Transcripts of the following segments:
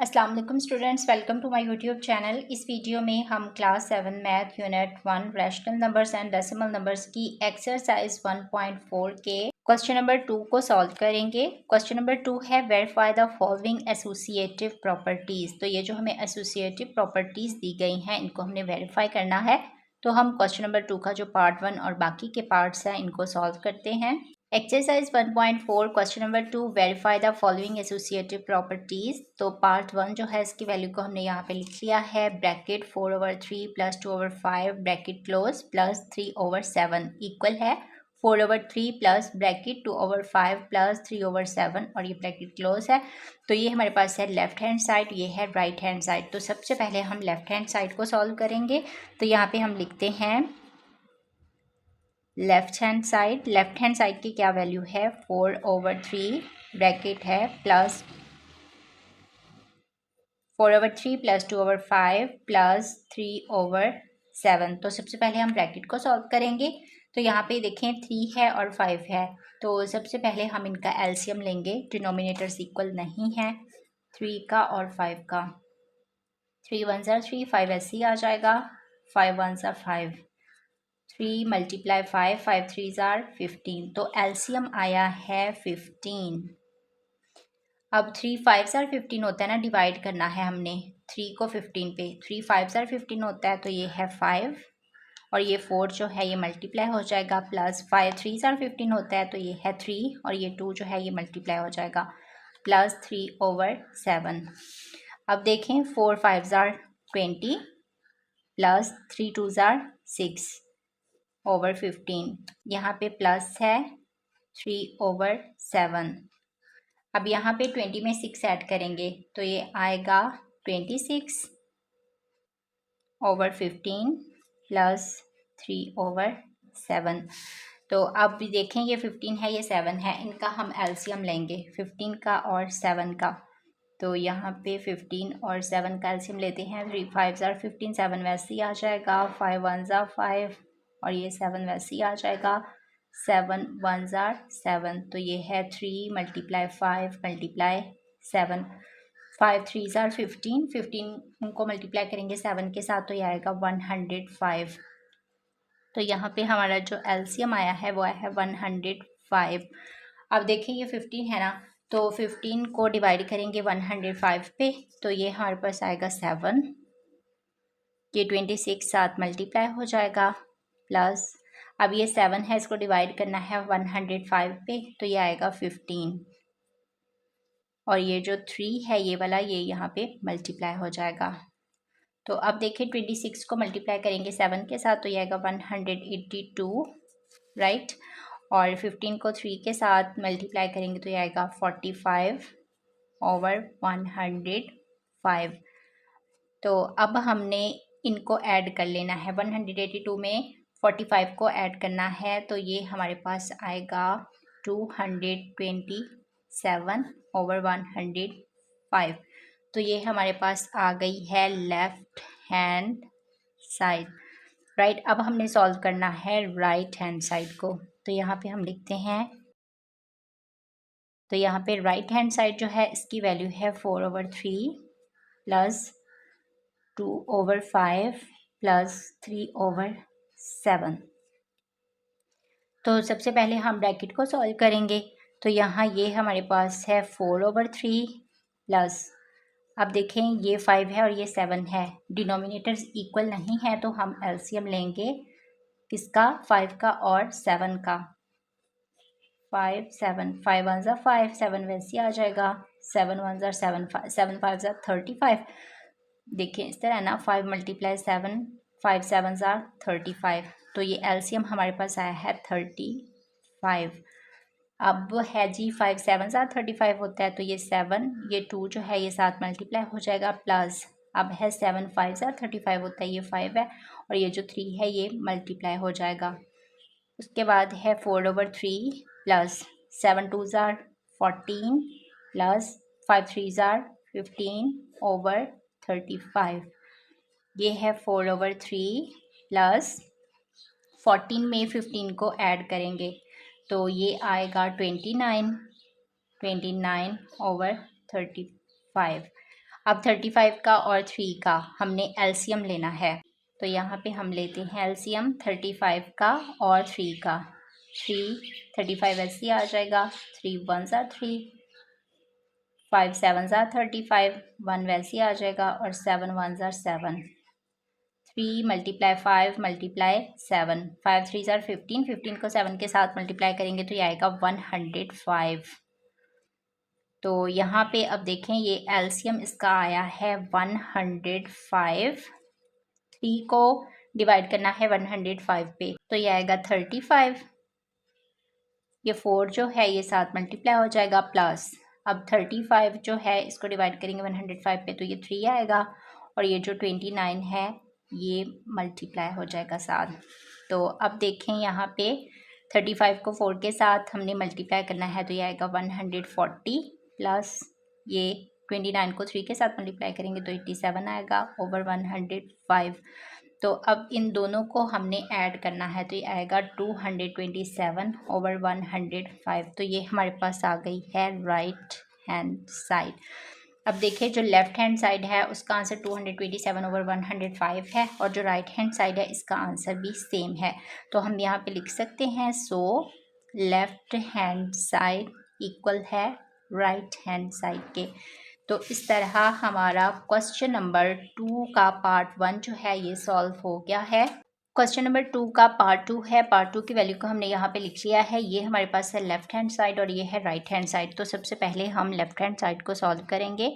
अस्सलाम वालेकुम students, welcome to my YouTube channel. इस वीडियो में हम class 7 math unit 1 rational numbers and decimal numbers की एक्सरसाइज 1.4 के क्वेश्चन नंबर 2 को सॉल्व करेंगे। क्वेश्चन नंबर 2 है verify the following associative properties. तो ये जो हमें एसोसिएटिव प्रॉपर्टीज़ दी गई हैं इनको हमने वेरीफाई करना है। तो हम क्वेश्चन नंबर 2 का जो पार्ट 1 और बाकी के पार्ट्स हैं इनको सॉल्व करते हैं। Exercise 1.4 question number 2 verify the following associative properties. तो पार्ट 1 जो है इसकी वैल्यू को हमने यहाँ पे लिख लिया है bracket 4/3 plus 2/5 bracket close plus 3/7 equal है 4/3 प्लस ब्रैकेट 2/5 प्लस 3/7 और ये ब्रैकेट क्लोज है। तो ये हमारे पास है लेफ्ट हैंड साइड, ये है राइट हैंड साइड। तो सबसे पहले हम लेफ्ट हैंड साइड को सॉल्व करेंगे। तो यहाँ पे हम लिखते हैं लेफ्ट हैंड साइड की क्या वैल्यू है 4/3 ब्रैकेट है प्लस 4/3 प्लस 2/5 प्लस 3/7। तो सबसे पहले हम ब्रैकेट को सॉल्व करेंगे। तो यहाँ पे देखें 3 है और 5 है, तो सबसे पहले हम इनका एलसीएम लेंगे। डिनोमिनेटर्स इक्वल नहीं है 3 का और 5 का। 3 1s are 3, 5 ऐसे ही आ जाएगा। 5 1s are 5, 3 multiply 5, 5 3s are 15। तो एलसीएम आया है 15। अब 3 5s are 15 होता है ना, डिवाइड करना है हमने 3 को 15 पे। 3 5s are 15 होता है तो ये है 5 और ये 4 जो है ये मल्टीप्लाई हो जाएगा प्लस 5 3s are 15 होता है तो ये है 3 और ये 2 जो है ये मल्टीप्लाई हो जाएगा प्लस 3/7। अब देखें 4 5s are 20 plus 3 2s are 6/15। यहाँ पे प्लस है 3/7। अब यहाँ पे 20 में 6 ऐड करेंगे तो ये आएगा 26/15 प्लस 3/7। तो अब देखें ये 15 है ये 7 है, इनका हम एलसीएम लेंगे 15 का और 7 का। तो यहाँ पे 15 और 7 का एलसीएम लेते हैं। 3 5s are 15, 7 वैसे ही आ जाएगा। 5 1s are 5 और ये 7 वैसे ही आ जाएगा। 7 1s are 7 तो ये है 3 मल्टीप्लाई 5 मल्टीप्लाई 7। 5 3s are 15, 15 उनको मल्टीप्लाई करेंगे 7 के साथ तो ये आएगा 105। तो यहाँ पे हमारा जो एलसीएम आया है वो आया है 105। अब देखिए ये 15 है ना, तो 15 को डिवाइड करेंगे 105 पे तो ये हमारे पास आएगा 7। ये 26 साथ मल्टीप्लाई हो जाएगा प्लस अब ये 7 है, इसको डिवाइड करना है 105 पे तो ये आएगा 15 और ये जो 3 है ये वाला ये यहाँ पे मल्टीप्लाई हो जाएगा। तो अब देखिए 26 को मल्टीप्लाई करेंगे 7 के साथ तो ये आएगा 182 राइट, और 15 को 3 के साथ मल्टीप्लाई करेंगे तो ये आएगा 45/105। तो अब हमने इनको ऐड कर लेना है। 182 में 45 को ऐड करना है तो ये हमारे पास आएगा 227/105। तो ये हमारे पास आ गई है लेफ्ट हैंड साइड राइट। अब हमने सॉल्व करना है राइट हैंड साइड को। तो यहाँ पे हम लिखते हैं, तो यहाँ पे राइट हैंड साइड जो है इसकी वैल्यू है 4/3 प्लस 2/5 प्लस 3/7। तो सबसे पहले हम ब्रैकेट को सॉल्व करेंगे। तो यहाँ ये हमारे पास है 4/3 प्लस अब देखें ये 5 है और ये 7 है, डिनोमिनेटर्स इक्वल नहीं है तो हम एलसीएम लेंगे किसका 5 का और 7 का। 5 7 5 1s are 5, 7 वैसे ही आ जाएगा। 7 1s are 7 7 5s are 35। देखिए इस तरह ना 5 मल्टीप्लाई 7 5 7s are 35 तो ये एलसीएम हमारे पास आया है 35। अब है जी 5 7s are 35 होता है तो ये 7 ये 2 जो है ये साथ मल्टीप्लाई हो जाएगा प्लस अब है 7 5s are 35 होता है ये 5 है और ये जो 3 है ये मल्टीप्लाई हो जाएगा। उसके बाद है 4/3 plus 7 2s are 14 plus 5 3s are 15/35। ये है 4/3 प्लस 14 में 15 को ऐड करेंगे तो ये आएगा 29/35। अब 35 का और 3 का हमने एलसीएम लेना है, तो यहाँ पे हम लेते हैं एलसीएम 35 का और 3 का। 35 ऐसे आ जाएगा, 3 1 3, 5 7 35, 1 वैसे आ जाएगा और 7 1 7। 3 मल्टीप्लाई 5 मल्टीप्लाई 7, 5 3 15, 15 को 7 के साथ मल्टीप्लाई करेंगे तो ये आएगा 105। तो यहाँ पे अब देखें ये एलसीएम इसका आया है 105। 3 को डिवाइड करना है 105 पे, तो ये आएगा 35। ये 4 जो है ये साथ मल्टीप्लाई हो जाएगा प्लस, अब 35 जो है इसको डिवाइड करेंगे 105 पे तो ये 3 आएगा, और ये जो 29 है ये मल्टीप्लाई हो जाएगा साथ। तो अब देखें यहाँ पे 35 को 4 के साथ हमने मल्टीप्लाई करना है तो ये आएगा 140 प्लस ये 29 को 3 के साथ मल्टीप्लाई करेंगे तो 87 आएगा ओवर 105। तो अब इन दोनों को हमने ऐड करना है तो ये आएगा 227 ओवर 105। तो ये हमारे पास आ गई है राइट हैंड साइड। अब देखिए जो लेफ्ट हैंड साइड है उसका आंसर 227 ओवर 105 है, और जो राइट हैंड साइड है इसका आंसर भी सेम है। तो हम यहाँ पे लिख सकते हैं so left hand side equal है राइट हैंड साइड के। तो इस तरह हमारा क्वेश्चन नंबर 2 का पार्ट 1 जो है ये सॉल्व हो गया है। क्वेश्चन नंबर 2 का पार्ट 2 है। पार्ट 2 की वैल्यू को हमने यहाँ पे लिख लिया है। ये हमारे पास है लेफ्ट हैंड साइड और ये है राइट हैंड साइड। तो सबसे पहले हम लेफ्ट हैंड साइड को सॉल्व करेंगे।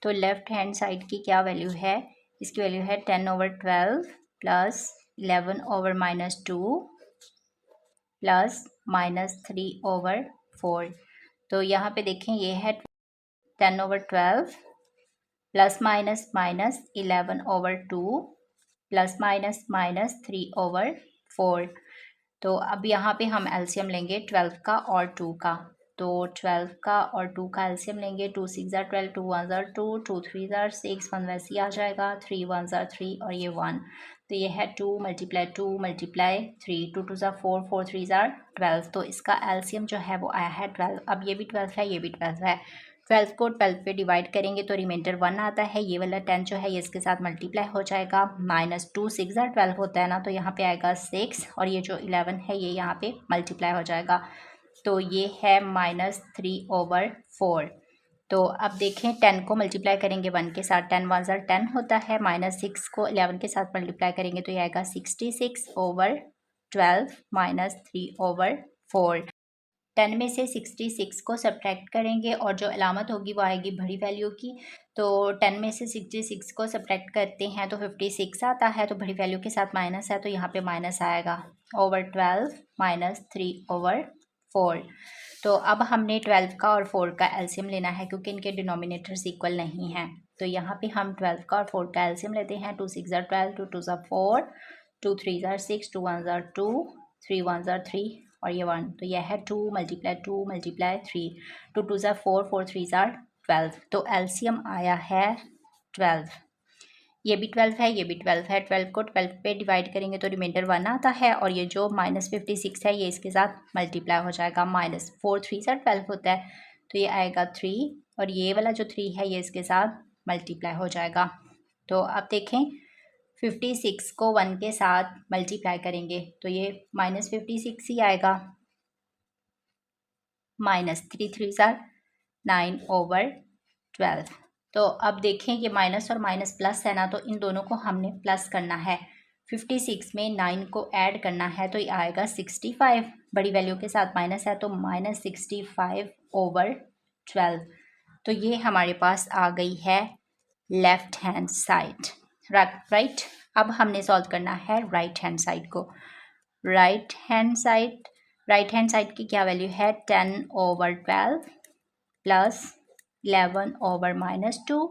तो लेफ्ट हैंड साइड की क्या वैल्यू है, इसकी वैल्यू है 10 over 12 plus 11 over -2 plus -3 over 4। तो यहाँ पे देखें ये है 10 over 12 plus minus minus 11 over 2 plus minus minus 3 over 4। तो अब यहाँ पे हम एलसीएम लेंगे 12 का और 2 का। तो 12 का और 2 का एलसीएम लेंगे। 2 6 12, 2 1 2, 2 3 6, 1 वैसे ही आ जाएगा, 3 1 3 और ये 1। तो ये है 2 मल्टीप्लाई 3, 2 2 4, 4 3 12। तो इसका एलसीएम जो है वो आया है 12। अब ये भी 12 है, ये भी 12 है। 12 को 12 पे डिवाइड करेंगे तो रिमाइंडर 1 आता है। ये वाला 10 जो है ये इसके साथ मल्टीप्लाई हो जाएगा। -2 6 12 होता है ना, तो यहाँ पे आएगा 6, और ये जो 11 है ये यहाँ पे मल्टीप्लाई हो जाएगा। तो ये है -3 ओवर 4। तो अब देखें 10 को मल्टीप्लाई करेंगे 1 के साथ, 10 1 10 होता है। -6 को 11 के साथ मल्टीप्लाई करेंगे तो ये आएगा 66 ओवर 12 -3 ओवर 4। 10 में से 66 को सब्ट्रैक्ट करेंगे और जो अलामत होगी वो आएगी बड़ी वैल्यू की। तो 10 में से 66 को सब्ट्रैक्ट करते हैं तो 56 आता है, तो बड़ी वैल्यू के साथ माइनस है तो यहाँ पे माइनस आएगा ओवर 12 -3 ओवर 4। तो अब हमने 12 का और 4 का एलसीएम लेना है क्योंकि इनके डिनोमिनेटर्स इक्वल नहीं हैं। तो यहाँ पे हम 12 का और 4 का एलसीएम लेते हैं। 2 6 12, 2 2 4, 2 3 6, 2 1 2, 3 1 3 और ये 1। तो यह है 2 मल्टीप्लाई 3, 2 2 4, 4 3 12। तो एलसीएम आया है 12। ये भी 12 है, ये भी 12 है। 12 को 12 पे डिवाइड करेंगे तो रिमाइंडर 1 आता है, और ये जो -56 है ये इसके साथ मल्टीप्लाई हो जाएगा। -4 3 12 होता है, तो ये आएगा 3, और ये वाला जो 3 है ये इसके साथ मल्टीप्लाई हो जाएगा। तो अब देखें 56 को 1 के साथ मल्टीप्लाई करेंगे तो ये -56 ही आएगा। -3 3 9 ओवर 12। तो अब देखें ये माइनस और माइनस प्लस है ना, तो इन दोनों को हमने प्लस करना है। 56 में 9 को ऐड करना है तो ये आएगा 65। बड़ी वैल्यू के साथ माइनस है तो -65 ओवर 12। तो ये हमारे पास आ गई है लेफ्ट हैंड साइड। राइट। अब हमने सॉल्व करना है राइट हैंड साइड को। राइट हैंड साइड की क्या वैल्यू है, 10 over 12 plus 11 over -2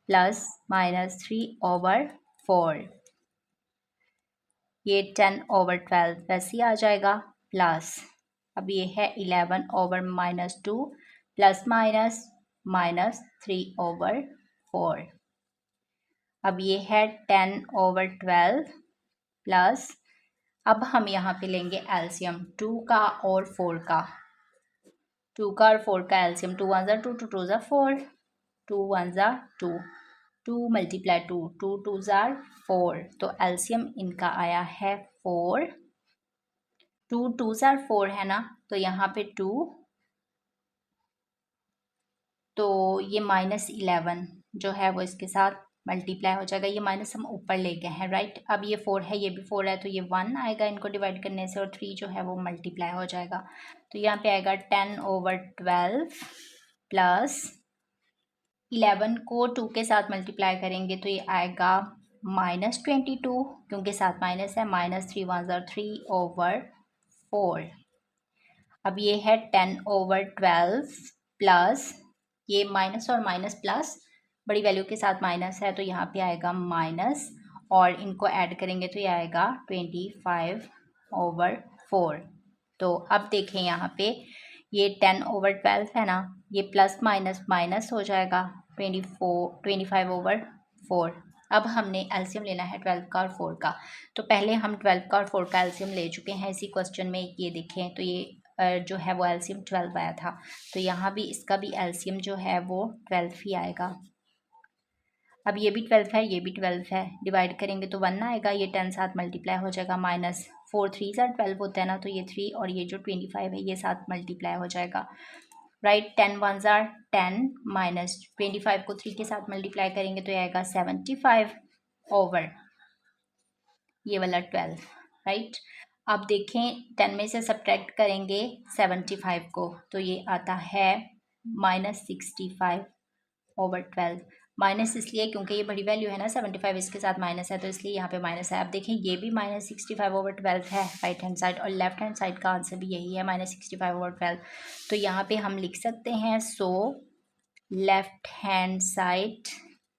plus -3 over 4। ये 10 ओवर 12 वैसे ही आ जाएगा, प्लस अब ये है 11 ओवर -2 प्लस -3 ओवर 4। अब ये है 10 ओवर 12 प्लस, अब हम यहाँ पे लेंगे एलसीएम 2 का और 4 का। 2 का और 4 का एलसीएम, 2 1 2, 2 2 4, 2 1 ज़ार 2, 2 मल्टीप्लाई 2, 2 2 ज़ार 4, तो एलसीएम इनका आया है 4, 2 2 ज़ार 4 है ना, तो यहाँ पे 2, तो ये -11 जो है वो इसके साथ मल्टीप्लाई हो जाएगा, ये माइनस हम ऊपर ले गए हैं, राइट। अब ये 4 है, ये भी 4 है, तो ये 1 आएगा इनको डिवाइड करने से, और 3 जो है वो मल्टीप्लाई हो जाएगा, तो यहाँ पे आएगा 10/12 प्लस 11 को 2 के साथ मल्टीप्लाई करेंगे तो ये आएगा -22, क्योंकि साथ माइनस है, -3 1 ज़ार 3/4। अब ये है 10/12 प्लस, ये माइनस और माइनस प्लस, बड़ी वैल्यू के साथ माइनस है तो यहाँ पे आएगा माइनस, और इनको ऐड करेंगे तो ये आएगा 25/4। तो अब देखें यहाँ पे ये 10/12 है ना, ये प्लस माइनस माइनस हो जाएगा 25/4। अब हमने एलसीएम लेना है 12 का और 4 का, तो पहले हम 12 का और 4 का एलसीएम ले चुके हैं इसी क्वेश्चन में। ये देखें तो ये जो है वो एलसीएम 12 आया था, तो यहाँ भी इसका भी एलसीएम जो है वो 12 ही आएगा। अब ये भी 12 है, ये भी 12 है, डिवाइड करेंगे तो 1 आएगा, ये 10 साथ मल्टीप्लाई हो जाएगा, -4 3 ज़ार 12 होता है ना, तो ये 3 और ये जो 25 है ये साथ मल्टीप्लाई हो जाएगा, राइट। 10 1 ज़ार 10, -25 को 3 के साथ मल्टीप्लाई करेंगे तो ये आएगा 75 ओवर ये वाला 12, राइट। अब देखें 10 में से सब्ट्रैक्ट करेंगे 75 को, तो ये आता है -65/12। माइनस इसलिए क्योंकि ये बड़ी वैल्यू है ना, 75 इसके साथ माइनस है, तो इसलिए यहाँ पे माइनस है। अब देखें ये भी -65/12 है राइट हैंड साइड, और लेफ्ट हैंड साइड का आंसर भी यही है -65/12। तो यहाँ पे हम लिख सकते हैं so left hand side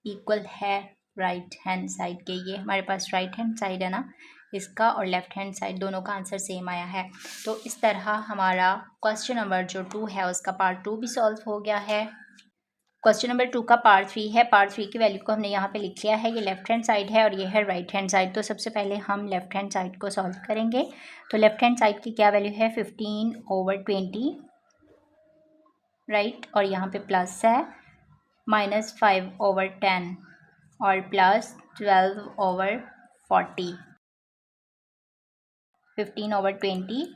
equal है राइट हैंड साइड के। ये हमारे पास राइट हैंड साइड है ना इसका, और लेफ्ट हैंड साइड दोनों का आंसर सेम आया है। तो इस तरह हमारा क्वेश्चन नंबर जो 2 है उसका पार्ट 2 भी सॉल्व हो गया है। क्वेश्चन नंबर 2 का पार्ट 3 है। पार्ट 3 की वैल्यू को हमने यहाँ पे लिख लिया है, ये लेफ्ट हैंड साइड है और ये है राइट हैंड साइड। तो सबसे पहले हम लेफ्ट हैंड साइड को सॉल्व करेंगे। तो लेफ्ट हैंड साइड की क्या वैल्यू है, 15/20 राइट, और यहाँ पे प्लस है, -5/10 और प्लस 12/40, 15/20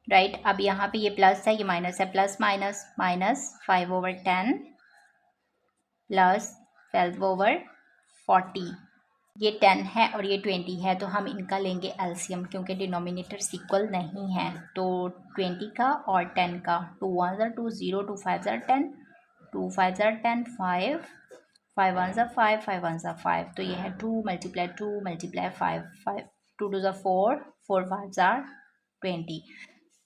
राइट। अब यहाँ पे ये प्लस है, ये माइनस है, प्लस माइनस -5/10 प्लस 12/40, ये 10 है और ये 20 है, तो हम इनका लेंगे एलसीएम क्योंकि डिनोमिनेटर्स इक्वल नहीं है। तो 20 का और 10 का, 2 1 ज़ार 2 0, 2 5 ज़ार 10, 2 5 ज़ार 10 5, 5 1 ज़ार 5, 5 1 ज़ार 5, तो ये है 2 × 5, 5 2 2 ज़ार 4, 4 5 ज़ार 20।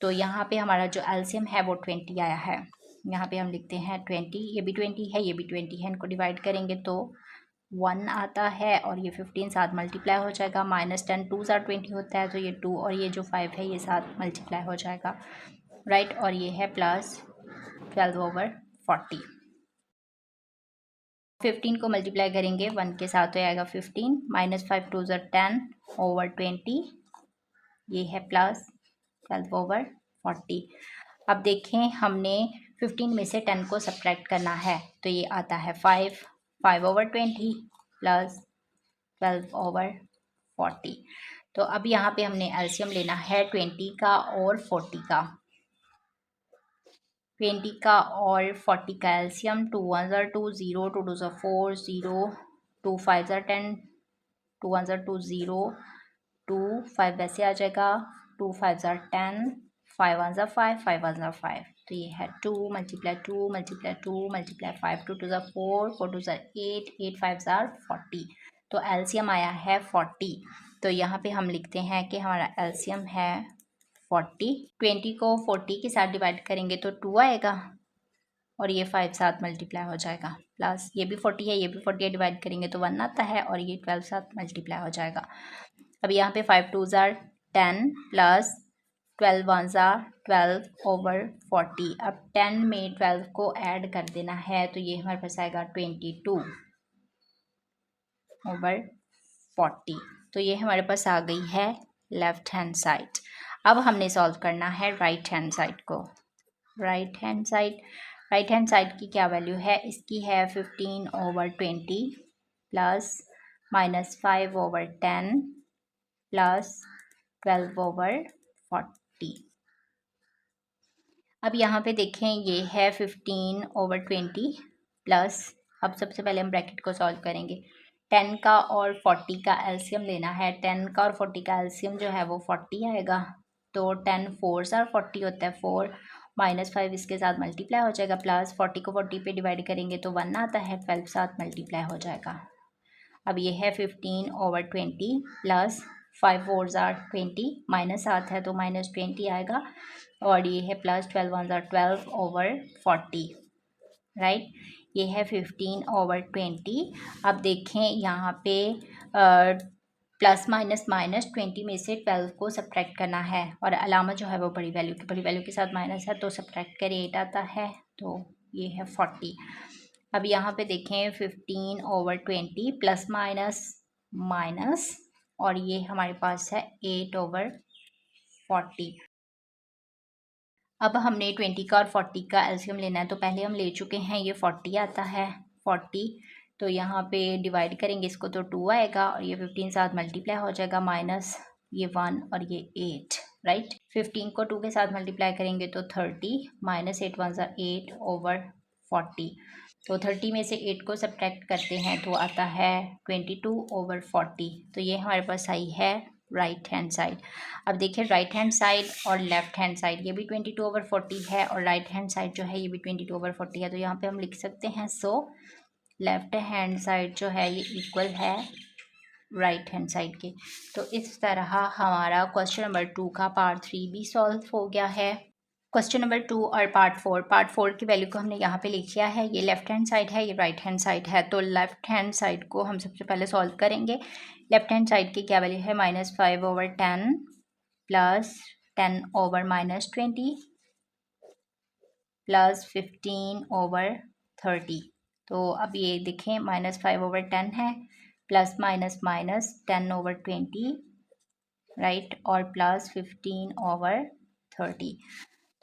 तो यहाँ पे हमारा जो एलसीएम है वो 20 आया है। यहाँ पे हम लिखते हैं 20, ये भी 20 है, ये भी 20 है, इनको डिवाइड करेंगे तो 1 आता है और ये 15 साथ मल्टीप्लाई हो जाएगा, -10 2 ज़ार 20 होता है, तो ये 2 और ये जो 5 है ये साथ मल्टीप्लाई हो जाएगा, राइट। और ये है प्लस 12/40। 15 को मल्टीप्लाई करेंगे 1 के साथ तो आएगा 15, -5 2 ज़ार 10/20, ये है प्लस 12/40। अब देखें हमने 15 में से 10 को सब्ट्रैक्ट करना है, तो ये आता है 5/20 प्लस 12/40। तो अब यहाँ पे हमने एलसीएम लेना है 20 का और 40 का। 20 का और 40 का एलसीएम, 2 1 ज़ार 2 0, 2 2 ज़ार 4 0, 2 5 ज़ार 10, 2 1 ज़ार 2 0, 2 5 वैसे आ जाएगा, 2 5 ज़ार 10, 5 1 ज़ार 5, 5 1 ज़ार 5, तो ये है 2 × 2 × 2 × 5, 2 2 ज़ार 4, 4 2 ज़ार 8, 8 5 ज़ार 40। तो एलसीएम आया है 40। तो यहाँ पे हम लिखते हैं कि हमारा एलसीएम है 40। 20 को 40 के साथ डिवाइड करेंगे तो 2 आएगा और ये 5 साथ मल्टीप्लाई हो जाएगा, प्लस ये भी 40 है, ये भी 40 है, डिवाइड करेंगे तो 1 आता है और ये 12 साथ मल्टीप्लाई हो जाएगा। अब यहाँ पे 5 2 ज़ार 10 प्लस 12 1 ज़ार 12/40। अब 10 में 12 को ऐड कर देना है तो ये हमारे पास आएगा 22/40। तो ये हमारे पास आ गई है लेफ्ट हैंड साइड। अब हमने सॉल्व करना है राइट हैंड साइड को। Right hand side, right hand side की क्या वैल्यू है, इसकी है 15/20 प्लस -5/10 प्लस 12/40। अब यहाँ पे देखें ये है 15/20 प्लस, अब सबसे पहले हम ब्रैकेट को सॉल्व करेंगे। 10 का और 40 का एलसीएम लेना है। 10 का और 40 का एलसीएम जो है वो 40 आएगा। तो 10 4 और 40 होता है 4, -5 इसके साथ मल्टीप्लाई हो जाएगा, प्लस 40 को 40 पे डिवाइड करेंगे तो 1 आता है, 12 साथ मल्टीप्लाई हो जाएगा। अब ये है 15/20 प्लस 5 4 20, माइनस आता है तो -20 आएगा, और ये है प्लस 12 12/40, राइट। ये है 15/20। अब देखें यहाँ पे प्लस माइनस 20 में से 12 को सब्ट्रैक्ट करना है, और अलामा जो है वो बड़ी वैल्यू के साथ माइनस है, तो सब्ट्रैक्ट करें 8 आता है, तो ये है 40। अब यहाँ पे देखें 15/20 प्लस माइनस माइनस, और ये हमारे पास है 8/40। अब हमने 20 का और 40 का एलसीएम लेना है, तो पहले हम ले चुके हैं, ये 40 आता है 40, तो यहाँ पे डिवाइड करेंगे इसको तो 2 आएगा, और ये 15 साथ मल्टीप्लाई हो जाएगा, माइनस ये 1 और ये 8, राइट। 15 को 2 के साथ मल्टीप्लाई करेंगे तो 30, -8 1 8/40, तो 30 में से 8 को सब्ट्रैक्ट करते हैं तो आता है 22/40। तो ये हमारे पास आई है राइट हैंड साइड। अब देखिए राइट हैंड साइड और लेफ्ट हैंड साइड, ये भी 22/40 है, और राइट हैंड साइड जो है ये भी 22/40 है, तो यहाँ पे हम लिख सकते हैं सो लेफ्ट हैंड साइड जो है ये इक्वल है राइट हैंड साइड के। तो इस तरह हमारा क्वेश्चन नंबर 2 का पार्ट 3 भी सॉल्व हो गया है। क्वेश्चन नंबर 2 और पार्ट 4 की वैल्यू को हमने यहाँ पे लिख लिया है। ये लेफ्ट हैंड साइड है, ये राइट हैंड साइड है, तो लेफ्ट हैंड साइड को हम सबसे पहले सॉल्व करेंगे। लेफ्ट हैंड साइड की क्या वैल्यू है, -5/10 प्लस 10/-20 प्लस 15/30। तो अब ये देखें -5/10 है, प्लस माइनस माइनस 10/20, राइट, और प्लस 15/30।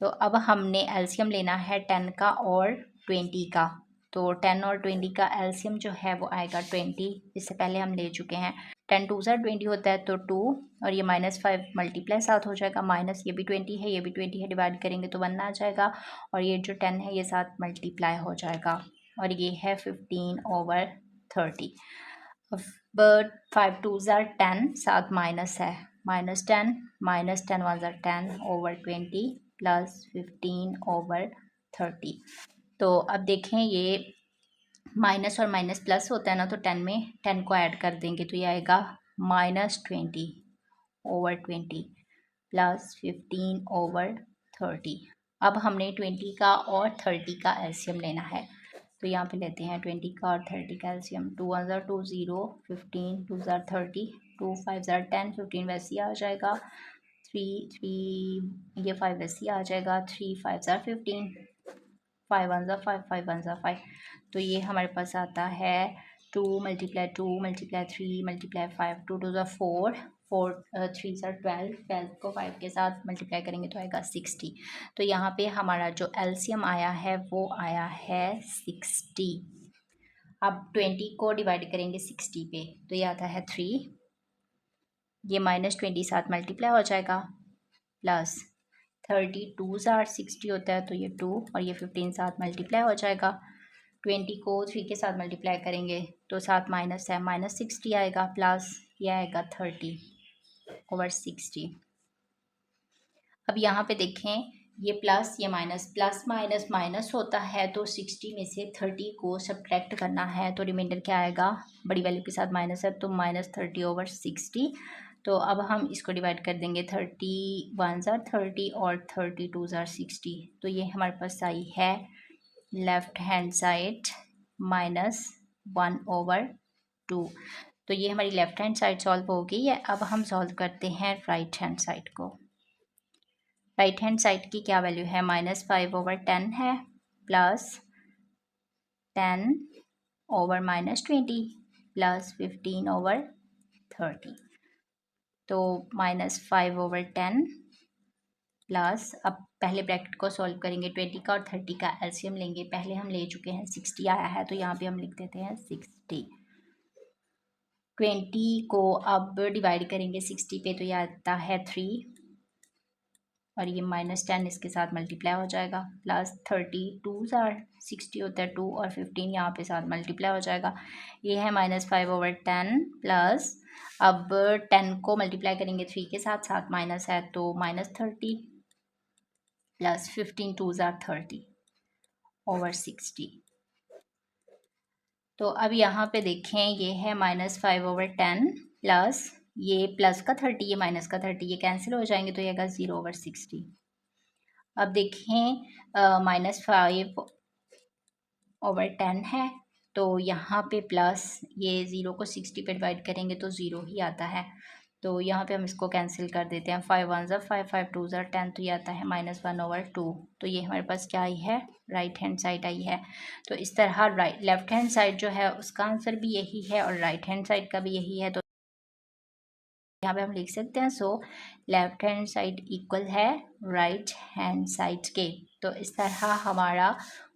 तो अब हमने एलसीएम लेना है 10 का और 20 का, तो 10 और 20 का एलसीएम जो है वो आएगा 20, इससे पहले हम ले चुके हैं। 10 2 20 होता है तो 2, और ये -5 मल्टीप्लाई साथ हो जाएगा, माइनस ये भी 20 है, ये भी 20 है, डिवाइड करेंगे तो 1 आ जाएगा, और ये जो 10 है ये साथ मल्टीप्लाई हो जाएगा, और ये है 15/30। अब 5 2 10, साथ माइनस है, -10 -10 1 10/20 प्लस 15/30। तो अब देखें ये माइनस और माइनस प्लस होता है ना, तो 10 में 10 को ऐड कर देंगे तो ये आएगा -20/20 प्लस 15/30। अब हमने 20 का और 30 का एलसीएम लेना है, तो यहाँ पे लेते हैं 20 का और 30 का एलसीएम। 2 1 2 0, 15 2 30, 2 5 10, 15 वैसे ही आ जाएगा, 3 3 ये 5 वैसे ही आ जाएगा, 3 5 15, 5 1 5 5 1 5। तो ये हमारे पास आता है 2 × 2 × 3 × 5, 2 2 4, 4 3 12, 12 को 5 के साथ मल्टीप्लाई करेंगे तो आएगा 60। तो यहाँ पे हमारा जो एलसीएम आया है वो आया है 60। अब 20 को डिवाइड करेंगे 60 पे, तो ये आता है 3, ये -20 साथ मल्टीप्लाई हो जाएगा, प्लस 32 60 होता है तो ये 2, और ये 15 साथ मल्टीप्लाई हो जाएगा। 20 को 3 के साथ मल्टीप्लाई करेंगे तो साथ माइनस है, -60 आएगा, प्लस ये आएगा 30/60। अब यहाँ पे देखें ये प्लस ये माइनस, प्लस माइनस माइनस होता है, तो 60 में से 30 को सब्ट्रैक्ट करना है, तो रिमाइंडर क्या आएगा, बड़ी वैल्यू के साथ माइनस है तो -30/60। तो अब हम इसको डिवाइड कर देंगे, 30 1 30 और 32 60। तो ये हमारे पास आई है लेफ्ट हैंड साइड -1/2। तो ये हमारी लेफ्ट हैंड साइड सॉल्व हो गई है। अब हम सॉल्व करते हैं राइट हैंड साइड को। राइट हैंड साइड की क्या वैल्यू है, -5/10 है, प्लस 10/-20 प्लस 15/30। तो -5/10 प्लस, अब पहले ब्रैकेट को सॉल्व करेंगे। 20 का और 30 का एलसीएम लेंगे। पहले हम ले चुके हैं 60 आया है, तो यहाँ पे हम लिख देते हैं 60। 20 को अब डिवाइड करेंगे 60 पे, तो ये आता है 3 और ये -10 इसके साथ मल्टीप्लाई हो जाएगा, प्लस 30 2s आर 60 होता है 2 और 15 यहाँ पे साथ मल्टीप्लाई हो जाएगा। ये है -5/10 प्लस, अब 10 को मल्टीप्लाई करेंगे 3 के साथ, साथ माइनस है तो -30 प्लस 15 2s आर 30/60। तो अब यहाँ पे देखें, ये है -5/10 प्लस ये प्लस का 30, ये माइनस का 30, ये कैंसिल हो जाएंगे तो ये आएगा 0/60। अब देखें -5/10 है, तो यहाँ पे प्लस ये 0 को 60 पे डिवाइड करेंगे तो 0 ही आता है, तो यहाँ पे हम इसको कैंसिल कर देते हैं। 5 1 ज़ा 5 5 2 ज़ा 10, तो ये आता है -1/2। तो ये हमारे पास क्या आई है, राइट हैंड साइड आई है। तो इस तरह लेफ्ट हैंड साइड जो है उसका आंसर भी यही है और राइट हैंड साइड का भी यही है। तो यहाँ पे हम लिख सकते हैं so left hand side equal है राइट हैंड साइड के। तो इस तरह हमारा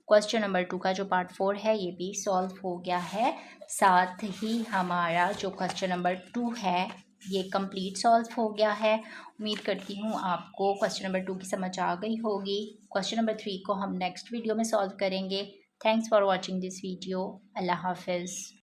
क्वेश्चन नंबर 2 का जो पार्ट 4 है ये भी सॉल्व हो गया है। साथ ही हमारा जो क्वेश्चन नंबर 2 है ये कंप्लीट सॉल्व हो गया है। उम्मीद करती हूँ आपको क्वेश्चन नंबर 2 की समझ आ गई होगी। क्वेश्चन नंबर 3 को हम नेक्स्ट वीडियो में सॉल्व करेंगे। Thanks for watching this video. Allah हाफिज़।